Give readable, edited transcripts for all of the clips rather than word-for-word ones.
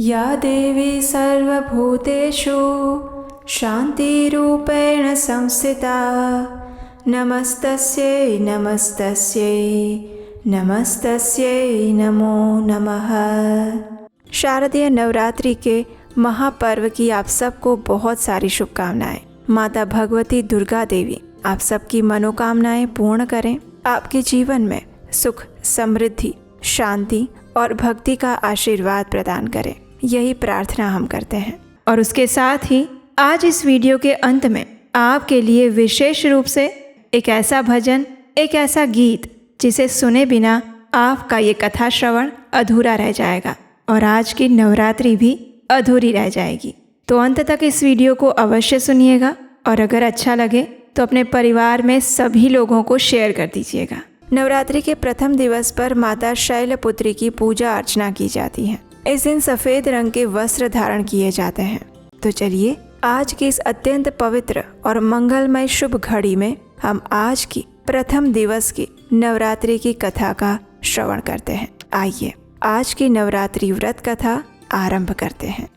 या देवी सर्वभूतेषु शान्तिरूपेण संस्थिता नमस्तस्यै नमस्तस्यै नमस्तस्यै नमो नमः। शारदीय नवरात्रि के महापर्व की आप सबको बहुत सारी शुभकामनाएं। माता भगवती दुर्गा देवी आप सबकी मनोकामनाएं पूर्ण करें, आपके जीवन में सुख, समृद्धि, शांति और भक्ति का आशीर्वाद प्रदान करें, यही प्रार्थना हम करते हैं। और उसके साथ ही आज इस वीडियो के अंत में आपके लिए विशेष रूप से एक ऐसा भजन, एक ऐसा गीत जिसे सुने बिना आपका ये कथा श्रवण अधूरा रह जाएगा और आज की नवरात्रि भी अधूरी रह जाएगी। तो अंत तक इस वीडियो को अवश्य सुनिएगा और अगर अच्छा लगे तो अपने परिवार में सभी लोगों को शेयर कर दीजिएगा। नवरात्रि के प्रथम दिवस पर माता शैलपुत्री की पूजा अर्चना की जाती है। इस दिन सफ़ेद रंग के वस्त्र धारण किए जाते हैं। तो चलिए आज की इस अत्यंत पवित्र और मंगलमय शुभ घड़ी में हम आज की प्रथम दिवस की नवरात्रि की कथा का श्रवण करते हैं। आइए आज की नवरात्रि व्रत कथा आरंभ करते हैं।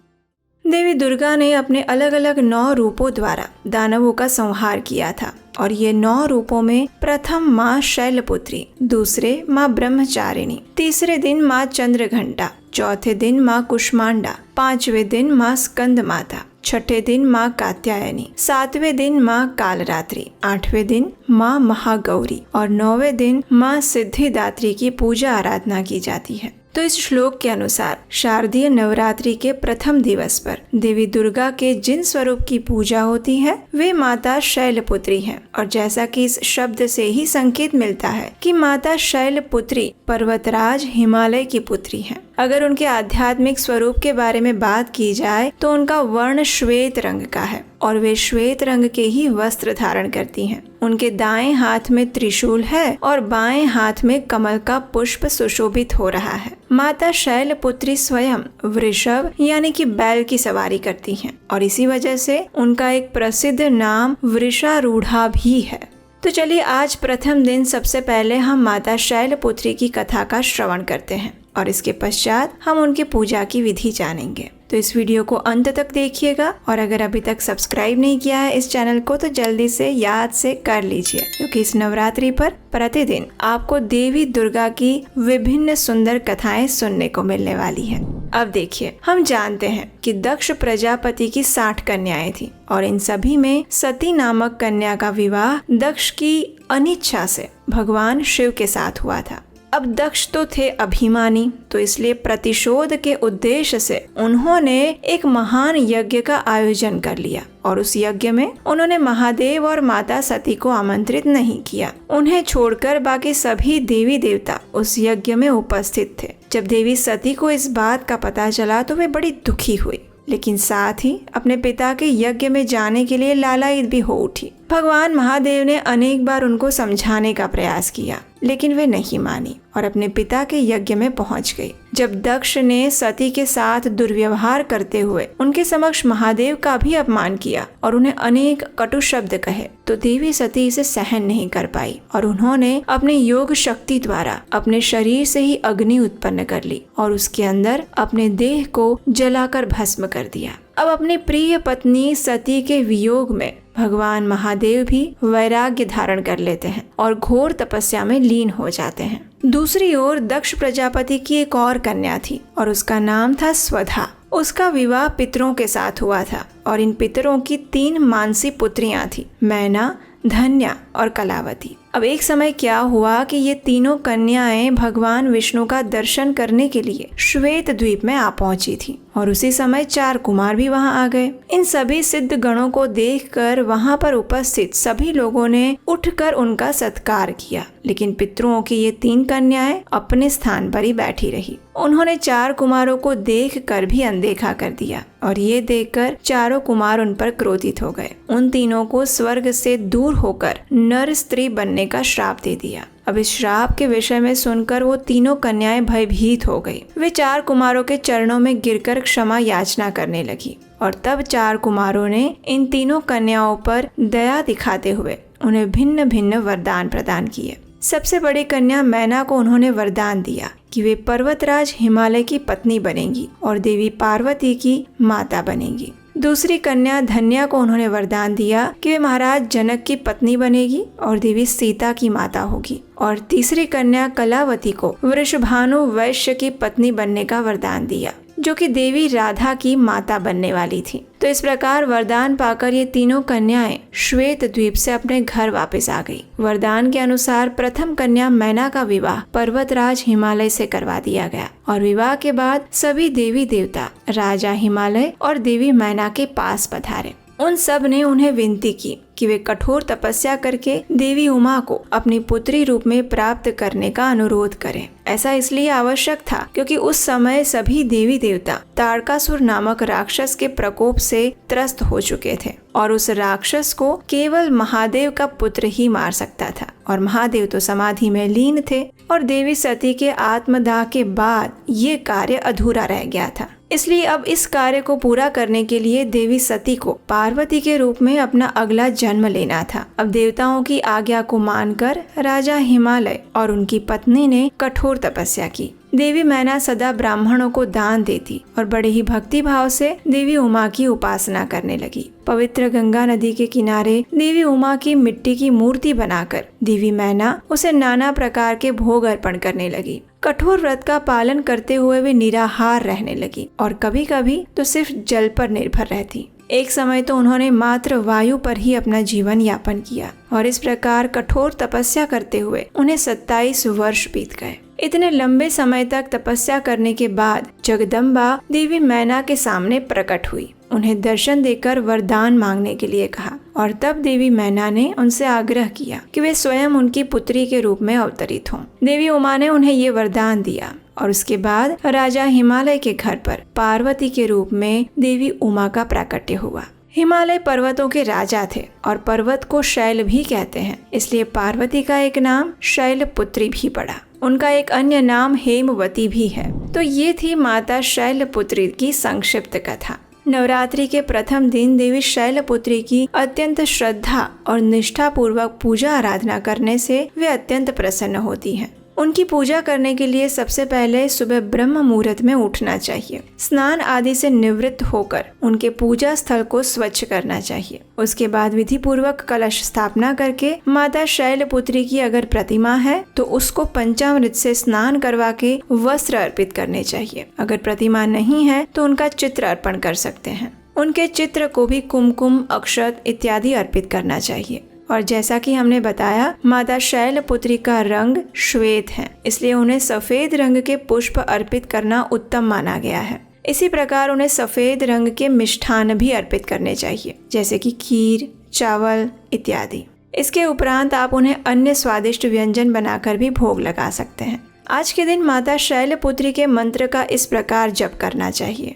देवी दुर्गा ने अपने अलग अलग 9 रूपों द्वारा दानवों का संहार किया था और ये 9 रूपों में प्रथम माँ शैलपुत्री, दूसरे माँ ब्रह्मचारिणी, तीसरे दिन माँ चंद्रघंटा, चौथे दिन माँ कुष्मांडा, पांचवें दिन माँ स्कंद माता, छठे दिन माँ कात्यायनी, सातवें दिन माँ कालरात्रि, आठवें दिन माँ महागौरी और 9वें दिन माँ सिद्धिदात्री की पूजा आराधना की जाती है। तो इस श्लोक के अनुसार शारदीय नवरात्रि के प्रथम दिवस पर देवी दुर्गा के जिन स्वरूप की पूजा होती है वे माता शैलपुत्री हैं। और जैसा कि इस शब्द से ही संकेत मिलता है कि माता शैलपुत्री पर्वतराज हिमालय की पुत्री हैं। अगर उनके आध्यात्मिक स्वरूप के बारे में बात की जाए तो उनका वर्ण श्वेत रंग का है और वे श्वेत रंग के ही वस्त्र धारण करती हैं। उनके दाएं हाथ में त्रिशूल है और बाएं हाथ में कमल का पुष्प सुशोभित हो रहा है। माता शैलपुत्री स्वयं वृषभ यानी कि बैल की सवारी करती हैं और इसी वजह से उनका एक प्रसिद्ध नाम वृषारूढ़ा भी है। तो चलिए आज प्रथम दिन सबसे पहले हम माता शैलपुत्री की कथा का श्रवण करते हैं और इसके पश्चात हम उनकी पूजा की विधि जानेंगे। तो इस वीडियो को अंत तक देखिएगा और अगर अभी तक सब्सक्राइब नहीं किया है इस चैनल को तो जल्दी से याद से कर लीजिए, क्योंकि इस नवरात्रि पर प्रतिदिन आपको देवी दुर्गा की विभिन्न सुंदर कथाएं सुनने को मिलने वाली है। अब देखिए, हम जानते हैं कि दक्ष प्रजापति की 60 कन्याएं थी और इन सभी में सती नामक कन्या का विवाह दक्ष की अनिच्छा से भगवान शिव के साथ हुआ था। अब दक्ष तो थे अभिमानी, तो इसलिए प्रतिशोध के उद्देश्य से उन्होंने एक महान यज्ञ का आयोजन कर लिया और उस यज्ञ में उन्होंने महादेव और माता सती को आमंत्रित नहीं किया। उन्हें छोड़कर बाकी सभी देवी देवता उस यज्ञ में उपस्थित थे। जब देवी सती को इस बात का पता चला तो वे बड़ी दुखी हुई, लेकिन साथ ही अपने पिता के यज्ञ में जाने के लिए लालायित भी हो उठी। भगवान महादेव ने अनेक बार उनको समझाने का प्रयास किया, लेकिन वे नहीं मानी और अपने पिता के यज्ञ में पहुंच गई। जब दक्ष ने सती के साथ दुर्व्यवहार करते हुए उनके समक्ष महादेव का भी अपमान किया और उन्हें अनेक कटु शब्द कहे तो देवी सती इसे सहन नहीं कर पाई और उन्होंने अपने योग शक्ति द्वारा अपने शरीर से ही अग्नि उत्पन्न कर ली और उसके अंदर अपने देह को जलाकर भस्म कर दिया। अब अपनी प्रिय पत्नी सती के वियोग में भगवान महादेव भी वैराग्य धारण कर लेते हैं और घोर तपस्या में लीन हो जाते हैं। दूसरी ओर दक्ष प्रजापति की एक और कन्या थी और उसका नाम था स्वधा। उसका विवाह पितरों के साथ हुआ था और इन पितरों की 3 मानसी पुत्रियां थी, मैना, धन्या और कलावती। अब एक समय क्या हुआ कि ये तीनों कन्याएं भगवान विष्णु का दर्शन करने के लिए श्वेत द्वीप में आ पहुंची थी और उसी समय 4 कुमार भी वहां आ गए। इन सभी सिद्ध गणों को देखकर वहां पर उपस्थित सभी लोगों ने उठकर उनका सत्कार किया, लेकिन पितरों की ये 3 कन्याएं अपने स्थान पर ही बैठी रही। उन्होंने 4 कुमारों को देखकर भी अनदेखा कर दिया और ये देखकर चारों कुमार उन पर क्रोधित हो गए। उन तीनों को स्वर्ग से दूर होकर नर स्त्री बनने का श्राप दे दिया। अब इस श्राप के विषय में सुनकर वो तीनों कन्याएं भयभीत हो गई। वे 4 कुमारों के चरणों में गिरकर क्षमा याचना करने लगी और तब 4 कुमारों ने इन तीनों कन्याओं पर दया दिखाते हुए उन्हें भिन्न भिन्न वरदान प्रदान किए। सबसे बड़ी कन्या मैना को उन्होंने वरदान दिया कि वे पर्वतराज हिमालय की पत्नी बनेंगी और देवी पार्वती की माता बनेंगी। दूसरी कन्या धन्या को उन्होंने वरदान दिया कि वे महाराज जनक की पत्नी बनेगी और देवी सीता की माता होगी। और तीसरी कन्या कलावती को वृषभानु वैश्य की पत्नी बनने का वरदान दिया, जो कि देवी राधा की माता बनने वाली थी। तो इस प्रकार वरदान पाकर ये तीनों कन्याएं श्वेत द्वीप से अपने घर वापस आ गई। वरदान के अनुसार प्रथम कन्या मैना का विवाह पर्वतराज हिमालय से करवा दिया गया और विवाह के बाद सभी देवी देवता राजा हिमालय और देवी मैना के पास पधारे। उन सब ने उन्हें विनती की कि वे कठोर तपस्या करके देवी उमा को अपनी पुत्री रूप में प्राप्त करने का अनुरोध करें। ऐसा इसलिए आवश्यक था क्योंकि उस समय सभी देवी देवता तारकासुर नामक राक्षस के प्रकोप से त्रस्त हो चुके थे और उस राक्षस को केवल महादेव का पुत्र ही मार सकता था और महादेव तो समाधि में लीन थे और देवी सती के आत्मदाह के बाद ये कार्य अधूरा रह गया था। इसलिए अब इस कार्य को पूरा करने के लिए देवी सती को पार्वती के रूप में अपना अगला जन्म लेना था। अब देवताओं की आज्ञा को मानकर राजा हिमालय और उनकी पत्नी ने कठोर तपस्या की। देवी मैना सदा ब्राह्मणों को दान देती और बड़े ही भक्ति भाव से देवी उमा की उपासना करने लगी। पवित्र गंगा नदी के किनारे देवी उमा की मिट्टी की मूर्ति बनाकर देवी मैना उसे नाना प्रकार के भोग अर्पण करने लगी। कठोर व्रत का पालन करते हुए वे निराहार रहने लगी और कभी कभी तो सिर्फ जल पर निर्भर रहती। एक समय तो उन्होंने मात्र वायु पर ही अपना जीवन यापन किया और इस प्रकार कठोर तपस्या करते हुए उन्हें 27 वर्ष बीत गए। इतने लंबे समय तक तपस्या करने के बाद जगदम्बा देवी मैना के सामने प्रकट हुई। उन्हें दर्शन देकर वरदान मांगने के लिए कहा और तब देवी मैना ने उनसे आग्रह किया कि वे स्वयं उनकी पुत्री के रूप में अवतरित हों। देवी उमा ने उन्हें ये वरदान दिया और उसके बाद राजा हिमालय के घर पर पार्वती के रूप में देवी उमा का प्राकट्य हुआ। हिमालय पर्वतों के राजा थे और पर्वत को शैल भी कहते हैं, इसलिए पार्वती का एक नाम शैलपुत्री भी पड़ा। उनका एक अन्य नाम हेमवती भी है। तो ये थी माता शैलपुत्री की संक्षिप्त कथा। नवरात्रि के प्रथम दिन देवी शैलपुत्री की अत्यंत श्रद्धा और निष्ठा पूर्वक पूजा आराधना करने से वे अत्यंत प्रसन्न होती हैं। उनकी पूजा करने के लिए सबसे पहले सुबह ब्रह्म मुहूर्त में उठना चाहिए। स्नान आदि से निवृत्त होकर उनके पूजा स्थल को स्वच्छ करना चाहिए। उसके बाद विधि पूर्वक कलश स्थापना करके माता शैलपुत्री की अगर प्रतिमा है तो उसको पंचामृत से स्नान करवा के वस्त्र अर्पित करने चाहिए। अगर प्रतिमा नहीं है तो उनका चित्र अर्पण कर सकते हैं। उनके चित्र को भी कुमकुम, अक्षत इत्यादि अर्पित करना चाहिए। और जैसा कि हमने बताया, माता शैलपुत्री का रंग श्वेत है, इसलिए उन्हें सफेद रंग के पुष्प अर्पित करना उत्तम माना गया है। इसी प्रकार उन्हें सफेद रंग के मिष्ठान भी अर्पित करने चाहिए, जैसे कि खीर, चावल इत्यादि। इसके उपरांत आप उन्हें अन्य स्वादिष्ट व्यंजन बनाकर भी भोग लगा सकते हैं। आज के दिन माता शैलपुत्री के मंत्र का इस प्रकार जप करना चाहिए।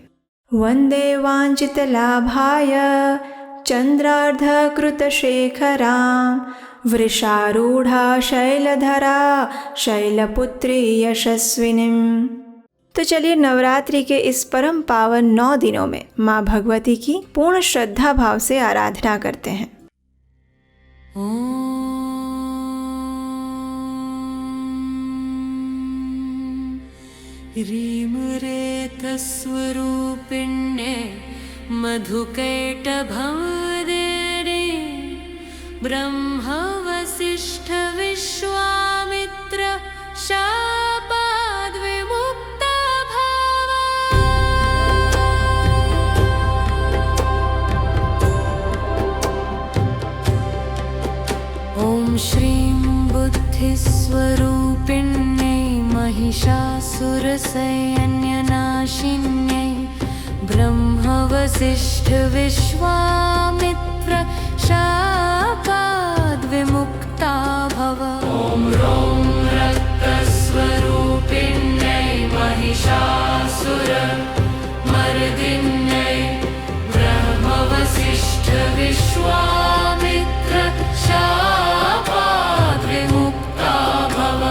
वंदे वांछित लाभाय चंद्रार्धकृतशेखरां वृषारूढ़ा शैलधरा शैलपुत्री यशस्विनीं। तो चलिए नवरात्रि के इस परम पावन 9 दिनों में माँ भगवती की पूर्ण श्रद्धा भाव से आराधना करते हैं। ह्रीं रेतस्वरूपिण्ये मधुकैटभवदेरे ब्रह्म वसिष्ठ विश्वामित्र शापाद्विमुक्ता भव। ॐ श्रीं बुद्धिस्वरूपिण्यै महिषासुरसैन्यनाशिन्यै ब्रह्म वसिष्ठ विश्वामित्र शापाद्विमुक्ता भव। ॐ रौं रक्तस्वरूपिण्यै महिषासुरमर्दिन्यै ब्रह्म वसिष्ठ विश्वामित्र शापाद्विमुक्ता भव।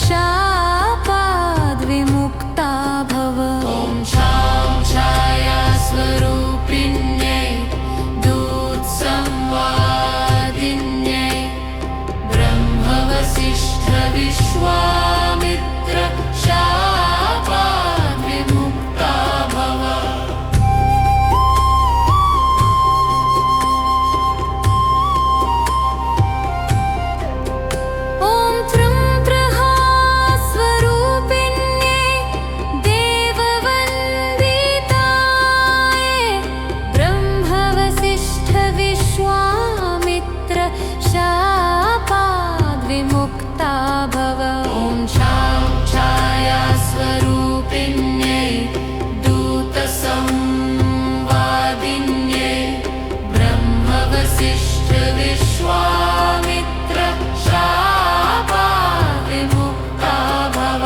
शापाद्विमुक्ता भव ॐ शां छाया स्वरूपिण्यै दूतसंवादिन्यै ब्रह्मवसिष्ठविश्वामित्र शापाद्विमुक्ता भव ॐ त्र्यम्प्रहास्वरूपिण्यै देववन्दितायै ब्रह्मवसिष्ठविश्वामित्र शापाद्विमुक्ता भव ॐ शां छाया स्वरूपिण्यै दूतसंवादिन्यै ब्रह्मवसिष्ठविश्वामित्र शापाद्विमुक्ता भव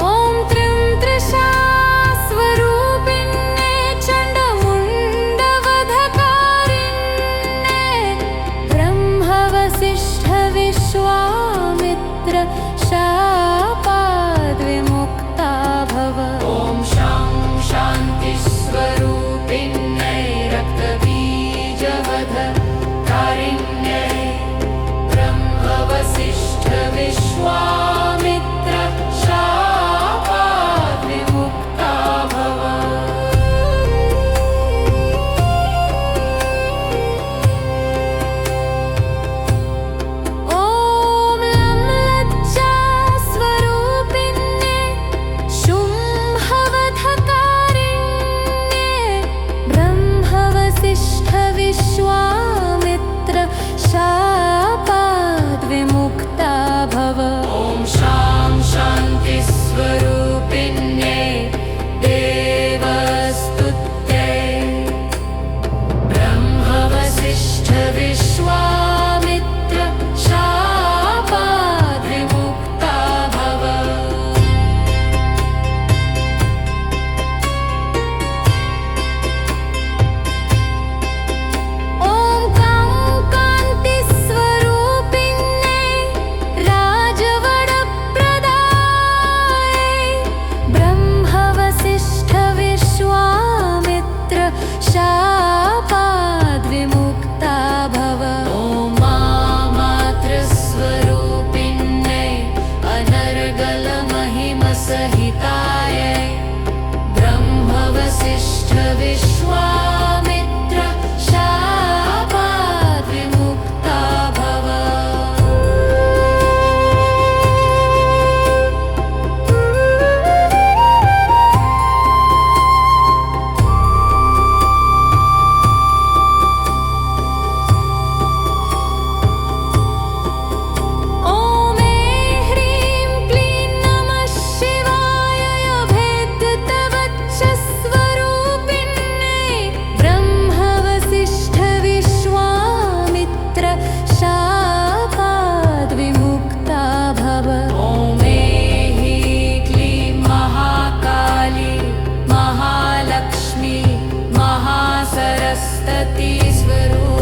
ॐ त्र्यम्प्रशास्वरूपिण्यै चण्डमुण्डवधकारिण्यै ब्रह्मवसिष्ठविश्वामित्र शापाद्विमुक्ता भव ॐ शां शान्तिस्वरूपिण्यै रक्तबीजवधकारिण्यै ब्रह्मवसिष्ठविश्वामित्र शापाद्विमुक्ता भव ॐ लम्लज्जास्वरूपिण्यै शुम्भवधकारिण्यै ब्रह्मवसिष्ठविश्वामित्र शापाद्विमुक्ता भव ॐ शां शान्तिस्वरूपिण्यै देवस्तुत्यै ब्रह्मवसिष्ठविश्वामित्र शापाद्विमुक्ता भव ॐ कान्तिस्वरूपिण्यै राजवरप्रदायै ब्रह्मवसिष्ठविश्वामित्र शापाद्विमुक्ता भव ॐ मामातृस्वरूपिण्यै अनर्गलमहिमसहितायै ब्रह्मवसिष्ठविश्वामित्र शापाद्विमुक्ता भव ॐ ऐं ह्रीं क्लीं नमः शिवाय भेदतवच्चस्वरूपिण्यै ब्रह्मवसिष्ठविश्वामित्र शापाद्विमुक्ता भव ॐ ऐं क्लीं महाकाली महालक्ष्मी महासरस्वती स्वरूपिण्यै